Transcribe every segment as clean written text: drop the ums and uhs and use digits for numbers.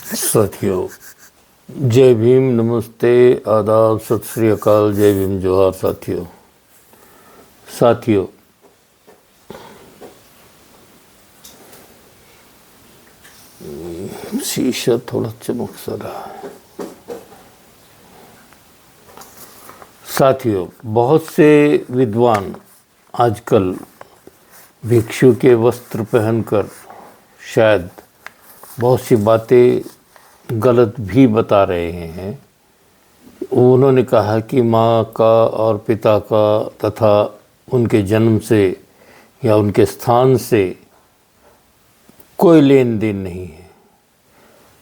साथियों, जय भीम, नमस्ते, आदाब, सत श्री अकाल, जय भीम, जोहार। साथियों, शीशा थोड़ा चमक सा रहा है। साथियों, बहुत से विद्वान आजकल भिक्षु के वस्त्र पहनकर शायद बहुत सी बातें गलत भी बता रहे हैं। उन्होंने कहा कि माँ का और पिता का तथा उनके जन्म से या उनके स्थान से कोई लेन देन नहीं है।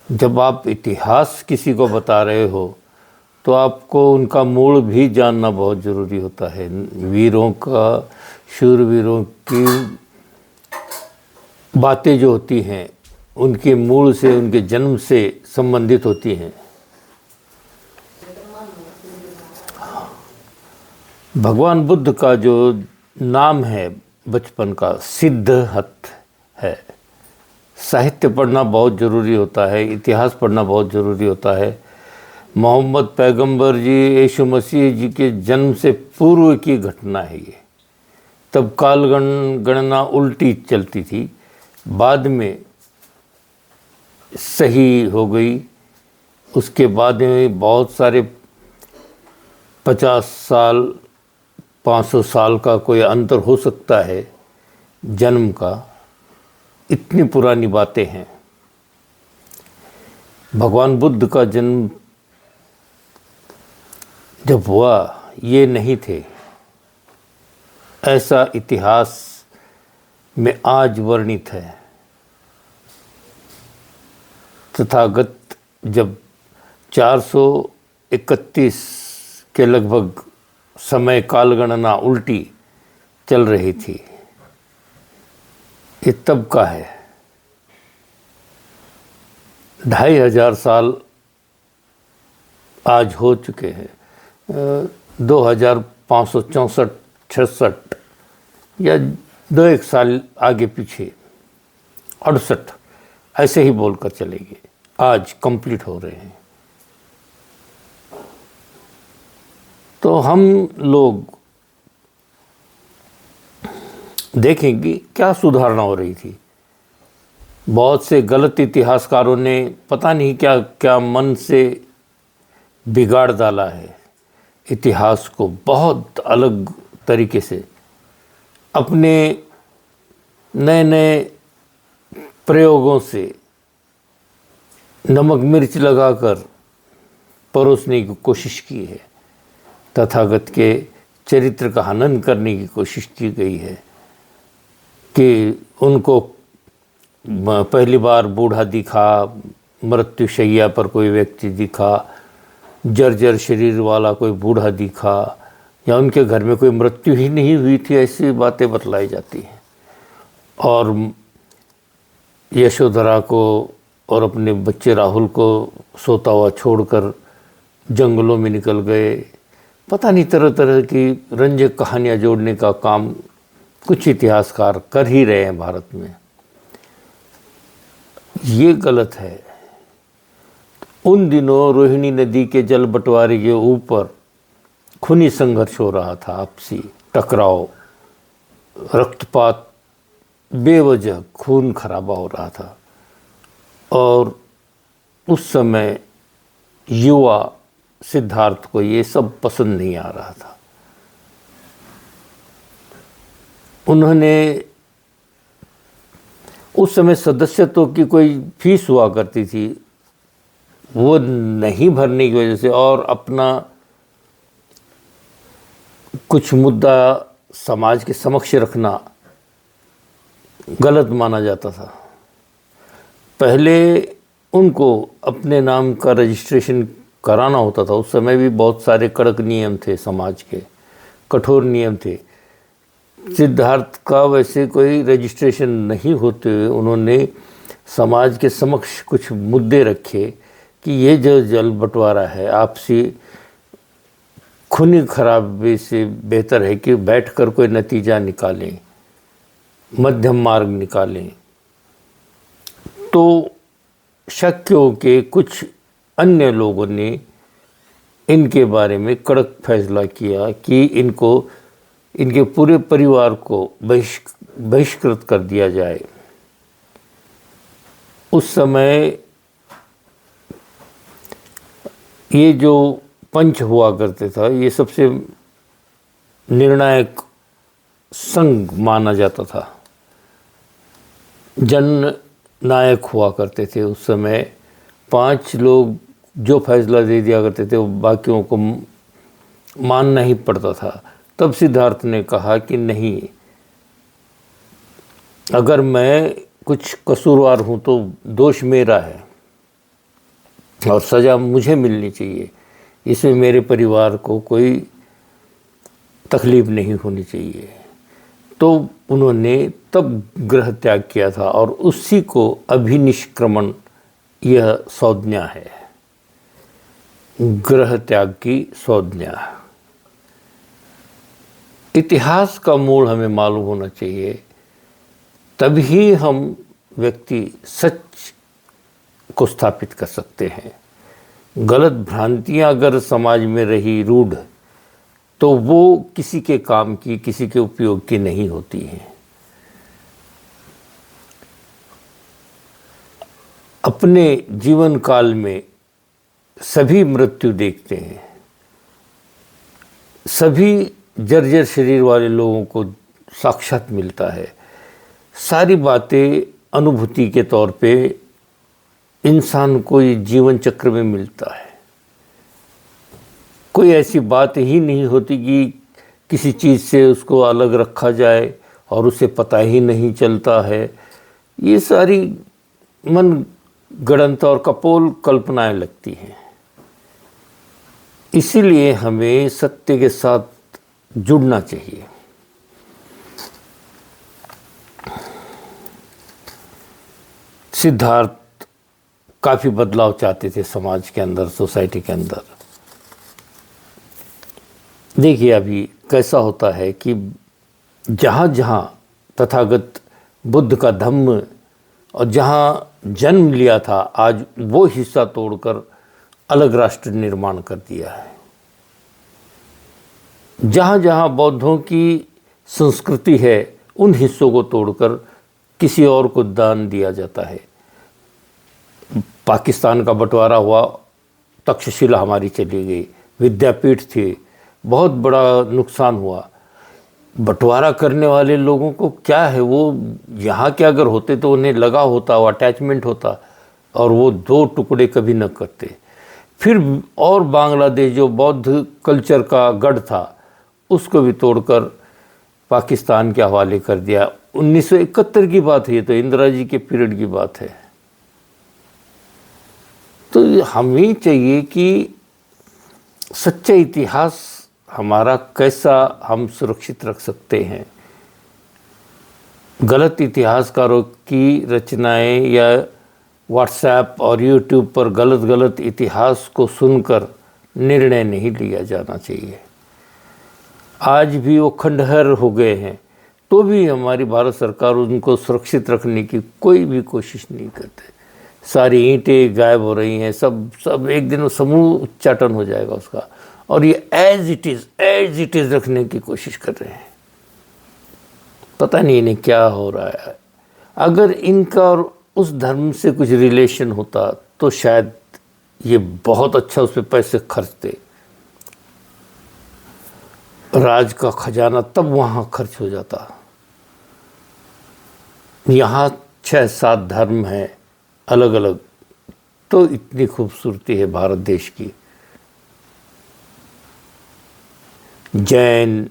जब आप इतिहास किसी को बता रहे हो तो आपको उनका मूल भी जानना बहुत ज़रूरी होता है। वीरों का, शूरवीरों की बातें जो होती हैं उनके मूल से, उनके जन्म से संबंधित होती हैं। भगवान बुद्ध का जो नाम है बचपन का, सिद्धहस्त है। साहित्य पढ़ना बहुत ज़रूरी होता है, इतिहास पढ़ना बहुत ज़रूरी होता है। मोहम्मद पैगंबर जी, यीशु मसीह जी के जन्म से पूर्व की घटना है ये। तब काल गणना उल्टी चलती थी, बाद में सही हो गई। उसके बाद में बहुत सारे 50 साल 500 साल का कोई अंतर हो सकता है जन्म का। इतनी पुरानी बातें हैं। भगवान बुद्ध का जन्म जब हुआ ये नहीं थे, ऐसा इतिहास में आज वर्णित है। तथागत जब 431 के लगभग समय कालगणना उल्टी चल रही थी, ये तब का है। 2500 साल आज हो चुके हैं। 2564-66 या 2-1 साल आगे पीछे 68 ऐसे ही बोलकर चलेंगे, आज कंप्लीट हो रहे हैं। तो हम लोग देखेंगे क्या सुधारणा हो रही थी। बहुत से गलत इतिहासकारों ने पता नहीं क्या क्या मन से बिगाड़ डाला है। इतिहास को बहुत अलग तरीके से अपने नए नए प्रयोगों से नमक मिर्च लगाकर परोसने की कोशिश की है। तथागत के चरित्र का हनन करने की कोशिश की गई है कि उनको पहली बार बूढ़ा दिखा, मृत्युशैया पर कोई व्यक्ति दिखा, जर्जर शरीर वाला कोई बूढ़ा दिखा, या उनके घर में कोई मृत्यु ही नहीं हुई थी, ऐसी बातें बतलाई जाती हैं। और यशोधरा को और अपने बच्चे राहुल को सोता हुआ छोड़कर जंगलों में निकल गए। पता नहीं, तरह तरह की रंजक कहानियाँ जोड़ने का काम कुछ इतिहासकार कर ही रहे हैं भारत में। ये गलत है। उन दिनों रोहिणी नदी के जल बंटवारे के ऊपर खूनी संघर्ष हो रहा था, आपसी टकराव, रक्तपात, बेवजह खून खराबा हो रहा था। और उस समय युवा सिद्धार्थ को ये सब पसंद नहीं आ रहा था। उन्होंने उस समय सदस्यत्व की कोई फीस हुआ करती थी, वो नहीं भरने की वजह से और अपना कुछ मुद्दा समाज के समक्ष रखना गलत माना जाता था। पहले उनको अपने नाम का रजिस्ट्रेशन कराना होता था। उस समय भी बहुत सारे कड़क नियम थे, समाज के कठोर नियम थे। सिद्धार्थ का वैसे कोई रजिस्ट्रेशन नहीं होते हुए उन्होंने समाज के समक्ष कुछ मुद्दे रखे कि ये जो जल बंटवारा है आपसी खूनी खराबे से बेहतर है कि बैठकर कोई नतीजा निकालें, मध्यम मार्ग निकालें। तो शक्यों के कुछ अन्य लोगों ने इनके बारे में कड़क फैसला किया कि इनको, इनके पूरे परिवार को बहिष्कृत कर दिया जाए। उस समय ये जो पंच हुआ करते था, ये सबसे निर्णायक संघ माना जाता था, जन नायक हुआ करते थे। उस समय 5 लोग जो फैसला दे दिया करते थे वो बाकियों को मानना ही पड़ता था। तब सिद्धार्थ ने कहा कि नहीं, अगर मैं कुछ कसूरवार हूँ तो दोष मेरा है और सज़ा मुझे मिलनी चाहिए, इसमें मेरे परिवार को कोई तकलीफ़ नहीं होनी चाहिए। तो उन्होंने तब गृह त्याग किया था और उसी को अभिनिष्क्रमण यह संज्ञा है, गृह त्याग की संज्ञा। इतिहास का मूल हमें मालूम होना चाहिए, तभी हम व्यक्ति सच को स्थापित कर सकते हैं। गलत भ्रांतियां अगर समाज में रही रूढ़, तो वो किसी के काम की, किसी के उपयोग की नहीं होती हैं। अपने जीवन काल में सभी मृत्यु देखते हैं, सभी जर्जर शरीर वाले लोगों को साक्षात मिलता है। सारी बातें अनुभूति के तौर पे इंसान को ये जीवन चक्र में मिलता है। कोई ऐसी बात ही नहीं होती कि किसी चीज़ से उसको अलग रखा जाए और उसे पता ही नहीं चलता है। ये सारी मन गढ़ंत और कपोल कल्पनाएं लगती हैं। इसीलिए हमें सत्य के साथ जुड़ना चाहिए। सिद्धार्थ काफ़ी बदलाव चाहते थे समाज के अंदर, सोसाइटी के अंदर। देखिए अभी कैसा होता है कि जहाँ जहाँ तथागत बुद्ध का धम्म और जहाँ जन्म लिया था, आज वो हिस्सा तोड़कर अलग राष्ट्र निर्माण कर दिया है। जहाँ जहाँ बौद्धों की संस्कृति है, उन हिस्सों को तोड़कर किसी और को दान दिया जाता है। पाकिस्तान का बंटवारा हुआ, तक्षशिला हमारी चली गई, विद्यापीठ थी, बहुत बड़ा नुकसान हुआ। बंटवारा करने वाले लोगों को क्या है, वो यहाँ के अगर होते तो उन्हें लगा होता, वो अटैचमेंट होता और वो 2 टुकड़े कभी न करते। फिर और बांग्लादेश जो बौद्ध कल्चर का गढ़ था, उसको भी तोड़कर पाकिस्तान के हवाले कर दिया। 1971 की बात है, ये तो इंदिरा जी के पीरियड की बात है। तो हमें चाहिए कि सच्चा इतिहास हमारा कैसा हम सुरक्षित रख सकते हैं। गलत इतिहासकारों की रचनाएं या व्हाट्सएप और यूट्यूब पर गलत इतिहास को सुनकर निर्णय नहीं लिया जाना चाहिए। आज भी वो खंडहर हो गए हैं, तो भी हमारी भारत सरकार उनको सुरक्षित रखने की कोई भी कोशिश नहीं करते। सारी ईंटें गायब हो रही हैं, सब एक दिन समूह उच्चाटन हो जाएगा उसका, और ये एज इट इज़ रखने की कोशिश कर रहे हैं। पता नहीं इन्हें क्या हो रहा है। अगर इनका और उस धर्म से कुछ रिलेशन होता तो शायद ये बहुत अच्छा उस पर पैसे खर्चते। राज का खजाना तब वहाँ खर्च हो जाता। यहाँ 6-7 धर्म हैं अलग अलग, तो इतनी खूबसूरती है भारत देश की। जैन,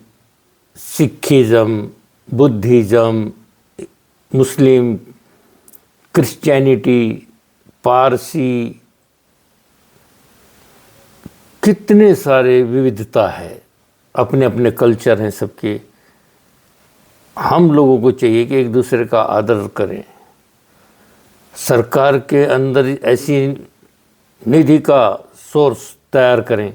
सिखिज़म, बुद्धिज़्म, मुस्लिम, क्रिश्चियनिटी, पारसी, कितने सारे विविधता है, अपने अपने कल्चर हैं सबके। हम लोगों को चाहिए कि एक दूसरे का आदर करें। सरकार के अंदर ऐसी निधि का सोर्स तैयार करें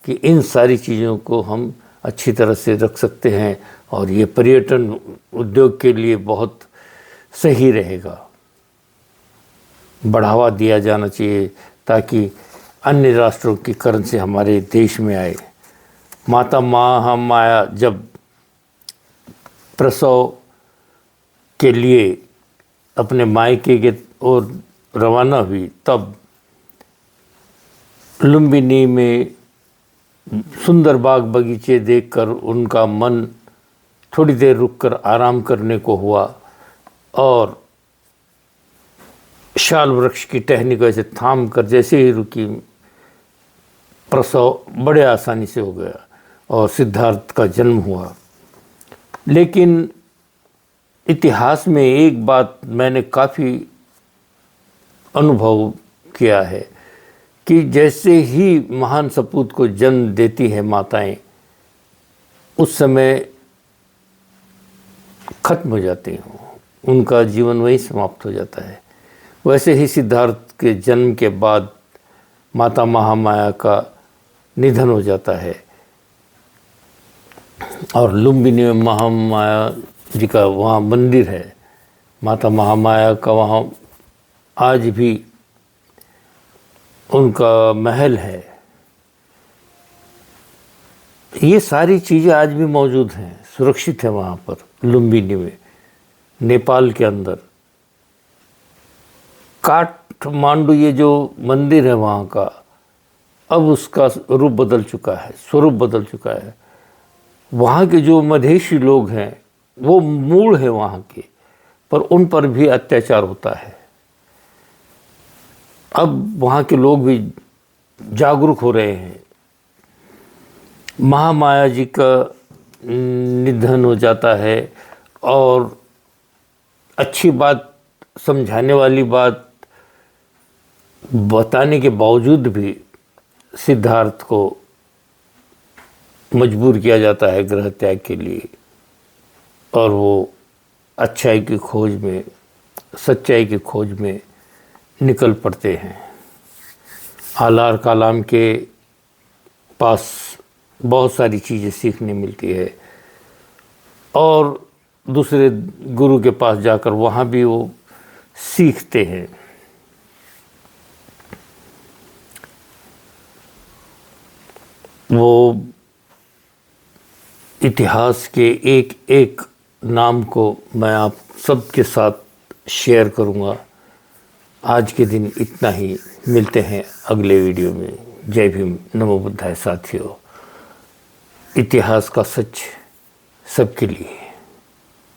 कि इन सारी चीज़ों को हम अच्छी तरह से रख सकते हैं, और ये पर्यटन उद्योग के लिए बहुत सही रहेगा। बढ़ावा दिया जाना चाहिए ताकि अन्य राष्ट्रों की करेंसी हमारे देश में आए। माता महामाया जब प्रसव के लिए अपने मायके के ओर रवाना हुई, तब लुम्बिनी में सुंदर बाग बगीचे देखकर उनका मन थोड़ी देर रुककर आराम करने को हुआ और शाल वृक्ष की टहनी को ऐसे थाम कर जैसे ही रुकी, प्रसव बड़े आसानी से हो गया और सिद्धार्थ का जन्म हुआ। लेकिन इतिहास में एक बात मैंने काफ़ी अनुभव किया है कि जैसे ही महान सपूत को जन्म देती है माताएं, उस समय खत्म हो जाती हैं, उनका जीवन वहीं समाप्त हो जाता है। वैसे ही सिद्धार्थ के जन्म के बाद माता महामाया का निधन हो जाता है और लुम्बिनी में महामाया जी का वहाँ मंदिर है, माता महामाया का वहाँ आज भी उनका महल है। ये सारी चीज़ें आज भी मौजूद हैं, सुरक्षित है वहाँ पर लुम्बिनी में, नेपाल के अंदर। काठमांडू ये जो मंदिर है वहाँ का, अब उसका रूप बदल चुका है, स्वरूप बदल चुका है। वहाँ के जो मधेशी लोग हैं वो मूल है वहाँ के, पर उन पर भी अत्याचार होता है। अब वहाँ के लोग भी जागरूक हो रहे हैं। महामाया जी का निधन हो जाता है और अच्छी बात, समझाने वाली बात बताने के बावजूद भी सिद्धार्थ को मजबूर किया जाता है गृह त्याग के लिए और वो अच्छाई की खोज में, सच्चाई की खोज में निकल पड़ते हैं। आलार कालाम के पास बहुत सारी चीज़ें सीखने मिलती है और दूसरे गुरु के पास जाकर वहाँ भी वो सीखते हैं। वो इतिहास के एक एक नाम को मैं आप सबके साथ शेयर करूँगा। आज के दिन इतना ही, मिलते हैं अगले वीडियो में। जय भीम, नमो बुद्धाय साथियों। इतिहास का सच सबके लिए।